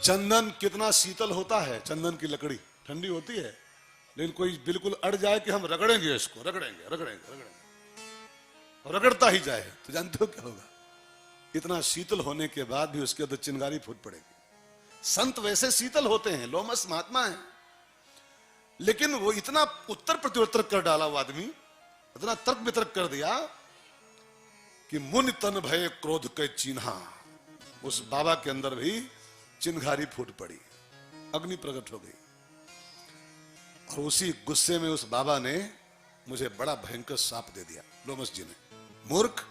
चंदन कितना शीतल होता है, चंदन की लकड़ी ठंडी होती है, लेकिन कोई बिल्कुल अड़ जाए कि हम रगड़ेंगे इसको, रगड़ेंगे रगड़ेंगे रगड़ेंगे, रगड़ता ही जाए तो जानते हो क्या होगा? इतना शीतल होने के बाद भी उसके अंदर चिंगारी फूट पड़ेगी। संत वैसे शीतल होते हैं, लोमस महात्मा है, लेकिन वो इतना उत्तर प्रत्युत्तर कर डाला वो आदमी, इतना तर्क वितर्क कर दिया कि मुनि तन भय क्रोध के चिन्हा। उस बाबा के अंदर भी चिंगारी फूट पड़ी, अग्नि प्रकट हो गई। और उसी गुस्से में उस बाबा ने मुझे बड़ा भयंकर शाप दे दिया, लोमस जी ने। मूर्ख,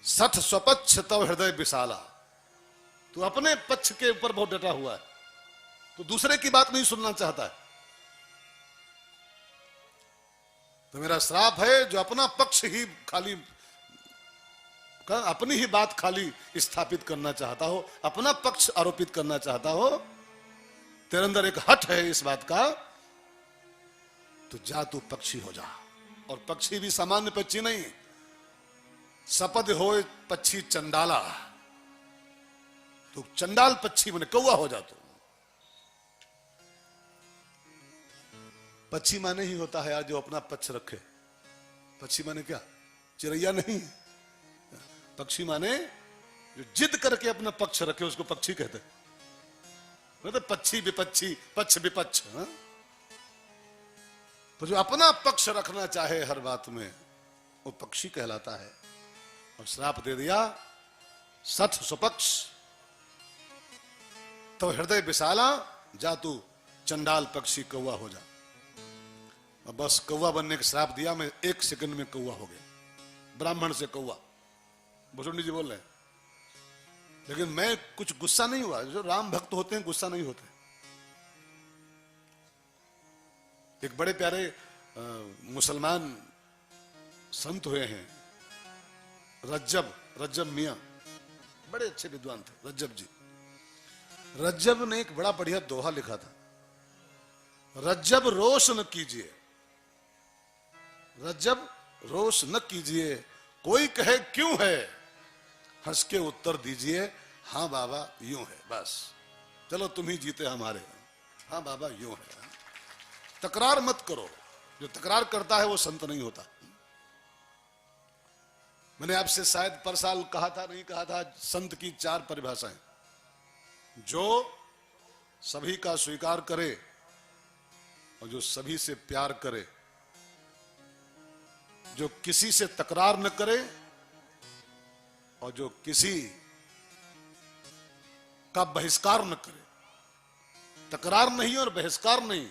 सठ स्वपक्ष तव हृदय विशाला। तू अपने पक्ष के ऊपर बहुत डटा हुआ है, तो दूसरे की बात नहीं सुनना चाहता है। तो मेरा श्राप है, जो अपना पक्ष ही खाली, अपनी ही बात खाली स्थापित करना चाहता हो, अपना पक्ष आरोपित करना चाहता हो, तेरे अंदर एक हठ है इस बात का, तो जा तू पक्षी हो जा। और पक्षी भी सामान्य पक्षी नहीं, सपद हो पक्षी चंडाला, तो चंडाल पक्षी बने, कौवा हो जा तू। पक्षी माने ही होता है यार जो अपना पक्ष रखे। पक्षी माने क्या? चिड़ैया नहीं, पक्षी माने जो जिद करके अपना पक्ष रखे उसको पक्षी कहते हैं। मतलब पक्षी विपक्षी, पक्ष विपक्ष, तो जो अपना पक्ष रखना चाहे हर बात में वो पक्षी कहलाता है। और श्राप दे दिया, सठ सुपक्ष तो हृदय विशाला, जा तू चंडाल पक्षी कौवा हो जा। और बस कौवा बनने का श्राप दिया, मैं 1 सेकंड में कौवा हो गया, ब्राह्मण से कौवा। भुसुंडी जी बोल रहे हैं, लेकिन मैं कुछ गुस्सा नहीं हुआ। जो राम भक्त होते हैं गुस्सा नहीं होते। एक बड़े प्यारे मुसलमान संत हुए हैं, रज्जब मियां, बड़े अच्छे विद्वान थे रज्जब जी। रज्जब ने एक बड़ा बढ़िया दोहा लिखा था, रज्जब रोष न कीजिए, रज्जब रोष न कीजिए, कोई कहे क्यों है, हंस के उत्तर दीजिए, हाँ बाबा यूं है। बस चलो तुम ही जीते हमारे, हाँ बाबा यूं है। तकरार मत करो, जो तकरार करता है वो संत नहीं होता। मैंने आपसे शायद पर साल कहा था, नहीं कहा था, संत की 4 परिभाषाएं। जो सभी का स्वीकार करे और जो सभी से प्यार करे, जो किसी से तकरार न करे और जो किसी का बहिष्कार न करे। तकरार नहीं और बहिष्कार नहीं,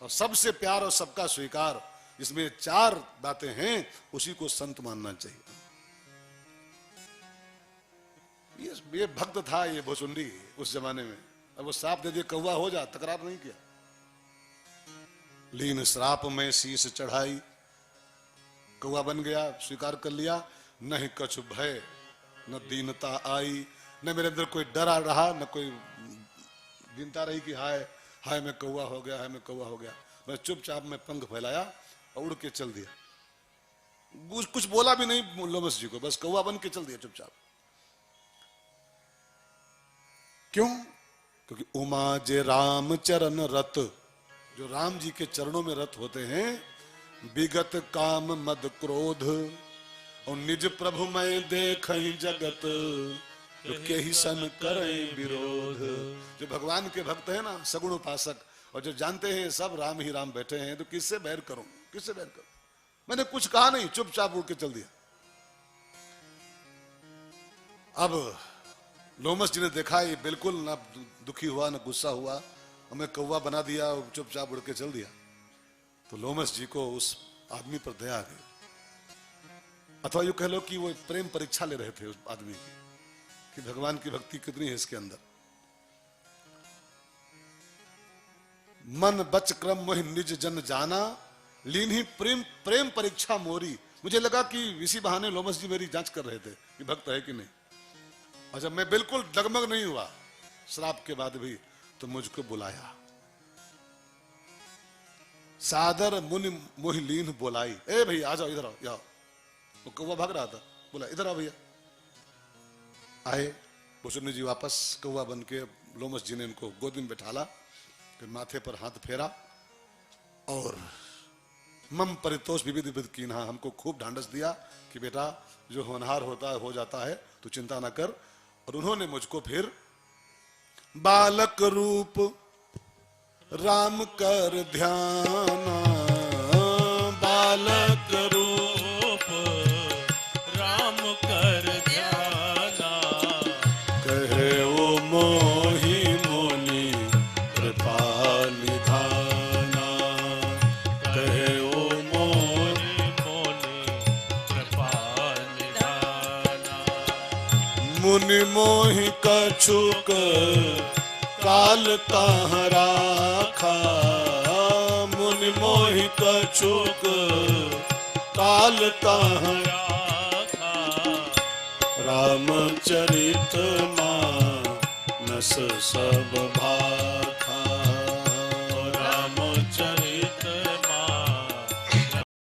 और सबसे प्यार और सबका स्वीकार, इसमें 4 बातें हैं, उसी को संत मानना चाहिए। ये भक्त था ये भुसुंडी उस जमाने में। अब वो श्राप दे दिए कौवा हो जा, तकरार नहीं किया। लीन श्राप में शीश चढ़ाई, कौवा बन गया, स्वीकार कर लिया। नहीं कछु भय न दीनता आई, न मेरे अंदर कोई डर आ रहा, न कोई दीनता रही कि हाय हाय मैं कौवा हो गया, हाय मैं कौवा हो गया। बस चुपचाप मैं पंख फैलाया और उड़ के चल दिया। कुछ बोला भी नहीं लोमस जी को, बस कौवा बन के चल दिया चुपचाप। क्यों? क्योंकि उमा जे राम चरण रत, जो राम जी के चरणों में रत होते हैं, विगत काम मद क्रोध, और निज प्रभु मैं देख जगत, तो के ही सन करे विरोध। जो भगवान के भक्त हैं ना, सगुण उपासक, और जो जानते हैं सब राम ही राम बैठे हैं, तो किससे बैर करूं, किससे बैर करूं? मैंने कुछ कहा नहीं, चुपचाप उड़ के चल दिया। अब लोमस जी ने देखा ये बिल्कुल ना दुखी हुआ ना गुस्सा हुआ, हमें कौवा बना दिया, चुपचाप उड़ के चल दिया। तो लोमस जी को उस आदमी पर दया आ गई, अथवा यूं कह लो कि वो प्रेम परीक्षा ले रहे थे उस आदमी की, कि भगवान की भक्ति कितनी है इसके अंदर। मन बच क्रम मोहि निज जन जाना, लीन ही प्रेम प्रेम परीक्षा मोरी। मुझे लगा कि इसी बहाने लोमस जी मेरी जांच कर रहे थे कि भक्त है कि नहीं। और जब मैं बिल्कुल डगमग नहीं हुआ श्राप के बाद भी, तो मुझको बुलाया, सादर मुनि मोहि लीन बोलाई, ए भैया आ जाओ, इधर आओ। वो कौवा भाग रहा था, बोला इधर आओ भैया। आए, कुशुनी जी वापस कौवा बन के लोमस जी ने इनको गोदी में बैठाला, फिर माथे पर हाथ फेरा और मम परितोष विविध विविध कीन्हा, हमको खूब ढांढस दिया कि बेटा जो होनहार होता है हो जाता है, तू चिंता ना कर। और उन्होंने मुझको फिर बालक रूप राम कर ध्याना, बालक रूप राम कर ध्याना, कहे वो मोहि मुनि कृपा निधाना, कहे वो मोहि मुनि कृपा निधाना। मुनि मोहि कछुक काल ताह राखा, मुनि मोहि कछुक काल ताह राखा, रामचरित मानस सब भाषा,